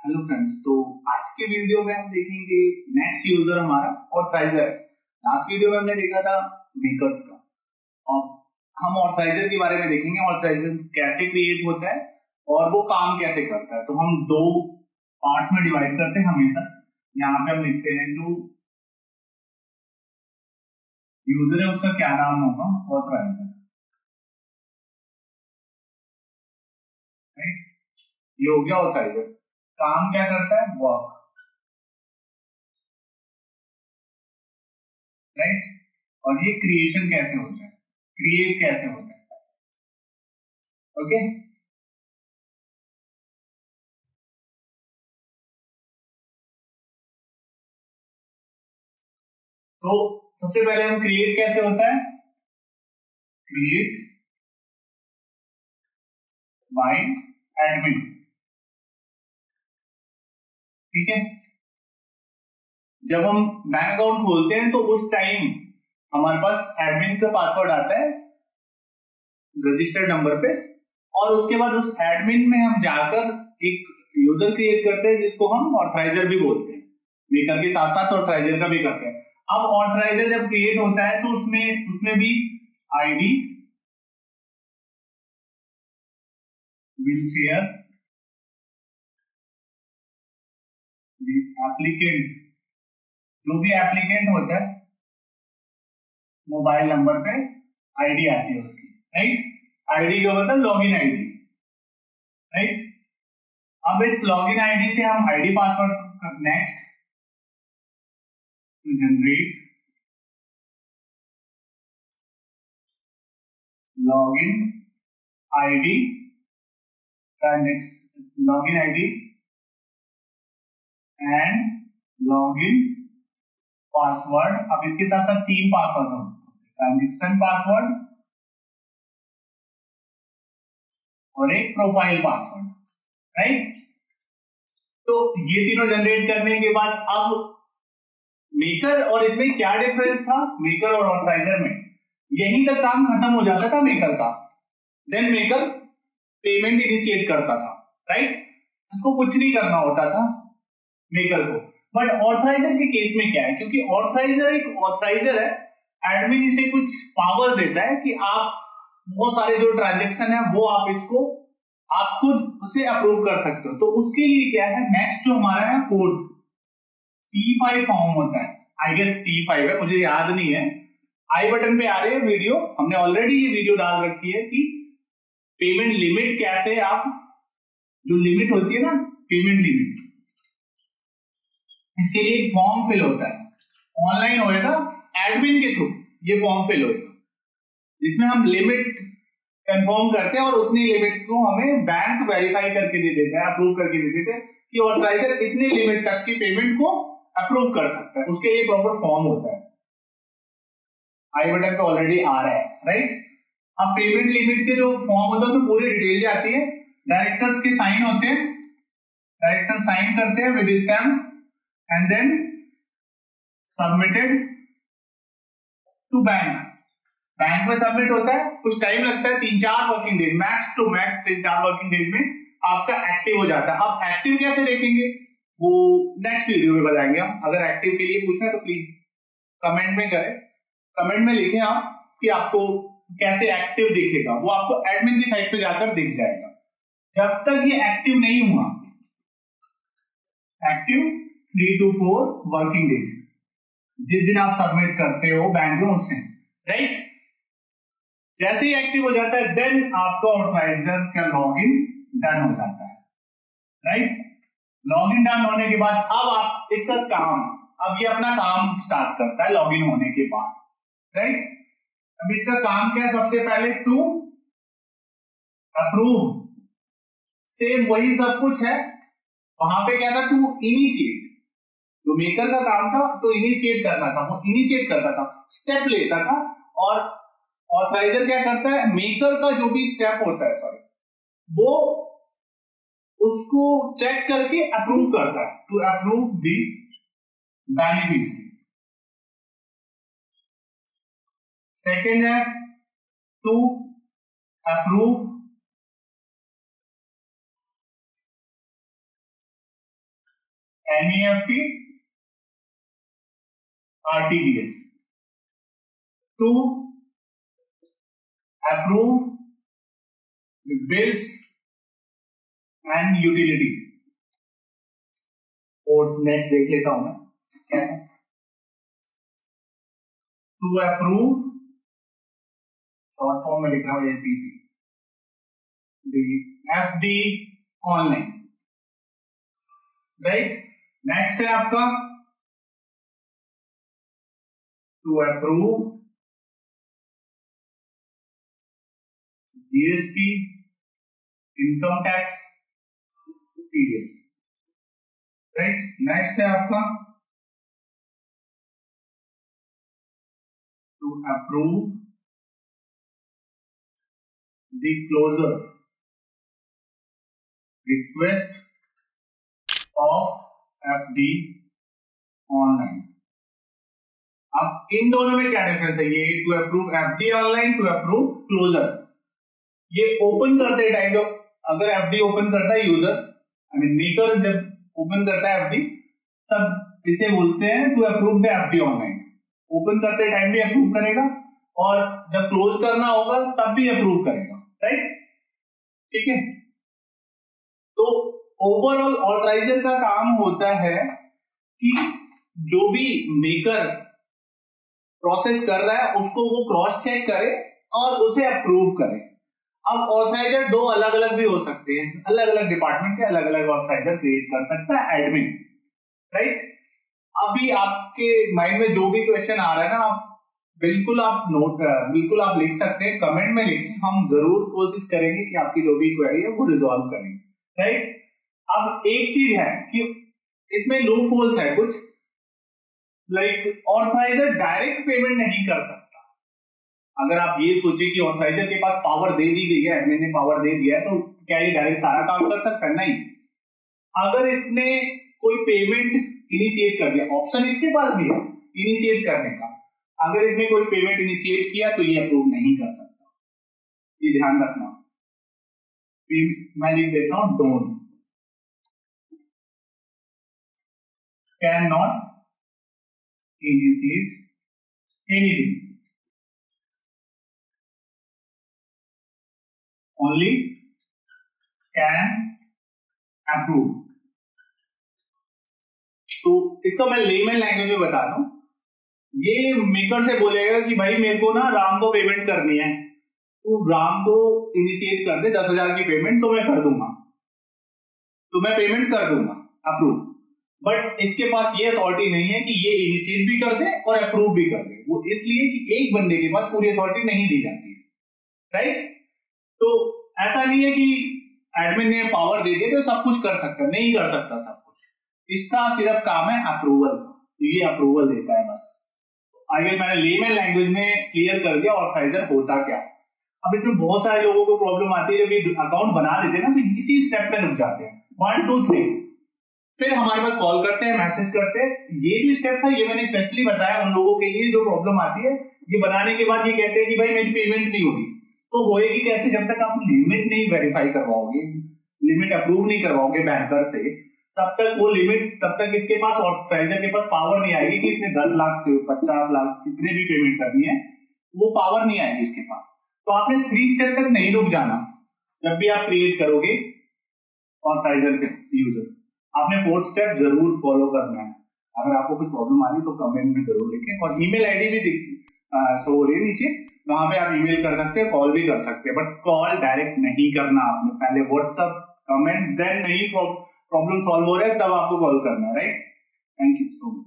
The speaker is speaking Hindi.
हेलो फ्रेंड्स, तो आज के वीडियो में हम देखेंगे नेक्स्ट यूजर हमारा ऑथराइजर है। लास्ट वीडियो में हमने देखा था मेकर्स का, और हम ऑथराइजर के बारे में देखेंगे। ऑथराइजर कैसे क्रिएट होता है और वो काम कैसे करता है। तो हम दो पार्ट्स में डिवाइड करते हैं हमेशा। यहाँ पे हम लिखते हैं जो यूजर है उसका क्या नाम होगा, ऑथराइजर। राइट, ये हो गया ऑथराइजर। काम क्या करता है, वर्क। राइट, और ये क्रिएशन कैसे होता है, क्रिएट कैसे होता है। ओके, तो सबसे पहले हम क्रिएट कैसे होता है, क्रिएट बाय एडमिन। ठीक है, जब हम बैंक अकाउंट खोलते हैं तो उस टाइम हमारे पास एडमिन का पासवर्ड आता है रजिस्टर्ड नंबर पे, और उसके बाद उस एडमिन में हम जाकर एक यूजर क्रिएट करते हैं जिसको हम ऑथराइजर भी बोलते हैं। मेकर के साथ साथ ऑथराइजर का भी करते हैं। अब ऑथराइजर जब क्रिएट होता है तो उसमें भी ID will share the applicant, जो भी एप्लीकेंट होता है मोबाइल नंबर पे आईडी आती है उसकी। राइट, आईडी का मतलब लॉगिन आईडी। राइट, अब इस लॉगिन आईडी से हम ID password next to generate login ID transaction, login ID and login password. अब इसके साथ साथ तीन पासवर्ड होंगे, ट्रांजेक्शन पासवर्ड और एक प्रोफाइल पासवर्ड। राइट, तो ये तीनों जनरेट करने के बाद अब मेकर और इसमें क्या डिफरेंस था, मेकर और ऑथराइजर में यहीं तक काम खत्म हो जाता था मेकर का। देन मेकर पेमेंट इनिशिएट करता था। राइट, उसको कुछ नहीं करना होता था मेकर को। बट ऑथराइजर के केस में क्या है, क्योंकि ऑथराइजर एक ऑथराइजर है, एडमिन इसे कुछ पावर देता है कि आप बहुत सारे जो ट्रांजेक्शन है वो आप खुद उसे अप्रूव कर सकते हो। तो उसके लिए क्या है, नेक्स्ट जो हमारा है फोर्थ C5 फॉर्म होता है। आई गेस C5 है, मुझे याद नहीं है। आई बटन पे आ रहे हैं वीडियो, हमने ऑलरेडी ये वीडियो डाल रखी है कि पेमेंट लिमिट कैसे, आप जो लिमिट होती है ना पेमेंट लिमिट, इसके लिए एक फॉर्म फिल होता है, ऑनलाइन होएगा, एडमिन के थ्रू ये फॉर्म फिल होएगा, जिसमें हम लिमिट कंफर्म करते हैं और उतनी लिमिट को हमें बैंक वेरीफाई करके दे देता है, अप्रूव करके दे देते हैं कि ऑथराइजर इतनी लिमिट तक की पेमेंट को अप्रूव कर सकता है। उसके लिए प्रॉपर फॉर्म होता है, आई बटन पे ऑलरेडी आ रहा है। राइट, अब पेमेंट लिमिट के जो फॉर्म होता है उसमें पूरी डिटेल जाती है, डायरेक्टर्स के साइन होते हैं, डायरेक्टर साइन करते हैं with stamp and then submitted to bank. Bank में सबमिट होता है, कुछ टाइम लगता है, 3-4 working days, max to max 3-4 working days में आपका एक्टिव हो जाता है। अब एक्टिव कैसे देखेंगे वो नेक्स्ट वीडियो में बताएंगे हम। अगर एक्टिव के लिए पूछना है तो प्लीज कमेंट में करें, कमेंट में लिखें आप कि आपको कैसे एक्टिव दिखेगा। वो आपको एडमिन की साइट पे जाकर दिख जाएगा। जब तक ये एक्टिव नहीं हुआ, एक्टिव 3 to 4 वर्किंग डेज, जिस दिन आप सबमिट करते हो बैंक में उससे। राइट, जैसे ही एक्टिव हो जाता है देन आपका ऑथराइजर का लॉगिन डन हो जाता है। राइट, लॉगिन डन होने के बाद अब आप इसका काम, अब ये अपना काम स्टार्ट करता है लॉगिन होने के बाद। राइट, अब इसका काम क्या है, सबसे पहले टू अप्रूव, सेम वही सब कुछ है। वहां पे क्या था, टू इनिशिएट, जो मेकर का काम था तो इनिशिएट करना था, वो इनिशिएट करता था, स्टेप लेता था। और ऑथराइजर क्या करता है, मेकर का जो भी स्टेप होता है सॉरी, वो उसको चेक करके अप्रूव करता है, to approve the beneficiary. Second है to approve NEFT, RTGS to approve the bills and utility। और नेक्स्ट देख लेता हूं मैं क्या है। टू अप्रूव, शॉर्ट फॉर्म में लिख रहा हूं APP, the FD online, right. Next है आपका to approve GST, income tax, TDS, right. Next है आपका to approve the closure request of FD online. अब इन दोनों में क्या डिफरेंस है? ये to approve FD online, to approve closure. ये ओपन करते टाइम जो अगर FD ओपन करता है यूजर, आई मीन मेकर जब ओपन करता है FD, तब इसे बोलते हैं to approve the FD online. Open करते टाइम भी अप्रूव करेगा और जब क्लोज करना होगा तब भी अप्रूव करेगा, राइट। ठीक है, तो ओवरऑल ऑथराइजर का काम होता है कि जो भी मेकर प्रोसेस कर रहा है उसको वो क्रॉस चेक करे और उसे अप्रूव करे। अब ऑथराइजर दो अलग अलग भी हो सकते हैं, अलग अलग डिपार्टमेंट के अलग अलग ऑथराइजर क्रिएट कर सकता है एडमिन, राइट। अभी आपके माइंड में जो भी क्वेश्चन आ रहा है ना, आप बिल्कुल आप लिख सकते हैं, कमेंट में लिखें, हम जरूर कोशिश करेंगे कि आपकी जो भी क्वेरी है वो रिजॉल्व करेंगे, राइट। अब एक चीज है कि इसमें लूप होल्स है कुछ, लाइक ऑथराइजर डायरेक्ट पेमेंट नहीं कर सकता। अगर आप ये सोचे कि ऑथराइजर के पास पावर दे दी गई है, एडमिन ने पावर दे दिया है, तो क्या ये डायरेक्ट सारा काम कर सकता है? नहीं। अगर इसने कोई पेमेंट इनिशिएट कर दिया, ऑप्शन इसके पास भी है इनिशिएट करने का, अगर इसने कोई पेमेंट इनिशिएट किया तो ये अप्रूव नहीं कर सकता, ये ध्यान रखना। मैं लिख देता हूं don't, can not initiate anything, only can approve. तो इसका मैं लेमन लैंग्वेज में बता दूं, ये मेकर से बोलेगा कि भाई मेरे को ना राम को पेमेंट करनी है, तू राम को इनिशिएट कर दे 10,000 की पेमेंट, तो मैं कर दूंगा, तो मैं पेमेंट कर दूंगा अप्रूव। बट इसके पास ये अथॉरिटी नहीं है कि ये इनिशिएट भी कर दे और अप्रूव भी कर दे, वो इसलिए कि एक बंदे के पास पूरी अथॉरिटी नहीं दी जाती है, राइट। तो ऐसा नहीं है कि एडमिन ने पावर दे दी तो सब कुछ कर सकता, नहीं कर सकता सब कुछ, इसका सिर्फ काम है अप्रूवल, तो ये अप्रूवल देता है बस। आगे मैंने लेमन लैंग्वेज में क्लियर कर दिया ऑथराइजर होता क्या। अब इसमें बहुत सारे लोगों को प्रॉब्लम आती है, जब ये अकाउंट बना देते हैं ना, तो इसी स्टेप पे रुक जाते हैं, 1 2 3, फिर हमारे पास कॉल करते हैं, मैसेज करते हैं। ये जो स्टेप था ये मैंने स्पेशली बताया उन लोगों के लिए जो प्रॉब्लम आती है। ये बनाने के बाद ये कहते हैं कि भाई मेरी पेमेंट नहीं होगी, तो होएगी कैसे? जब तक आप लिमिट नहीं वेरीफाई करवाओगे, लिमिट अप्रूव नहीं करवाओगे बैंकर से, तब तक वो लिमिट, तब तक इसके पास ऑथराइजर के पास पावर नहीं आएगी कि इसने 10 लाख 50 लाख कितने भी पेमेंट करनी है, वो पावर नहीं आएगी इसके पास। तो आपने 3 स्टेप तक नहीं रुक जाना। जब भी आप क्रिएट करोगे ऑथराइजर के यूजर, आपने 4th स्टेप जरूर फॉलो करना है। अगर आपको कुछ प्रॉब्लम आ रही तो कमेंट में जरूर लिखें, और ईमेल आईडी भी शो हो रही है नीचे, वहां पे आप ईमेल कर सकते हैं, कॉल भी कर सकते हैं, बट कॉल डायरेक्ट नहीं करना आपने, पहले व्हाट्सएप कमेंट, देन नहीं प्रॉब्लम सॉल्व हो रहा है तब आपको कॉल करना है, right. Thank you so much.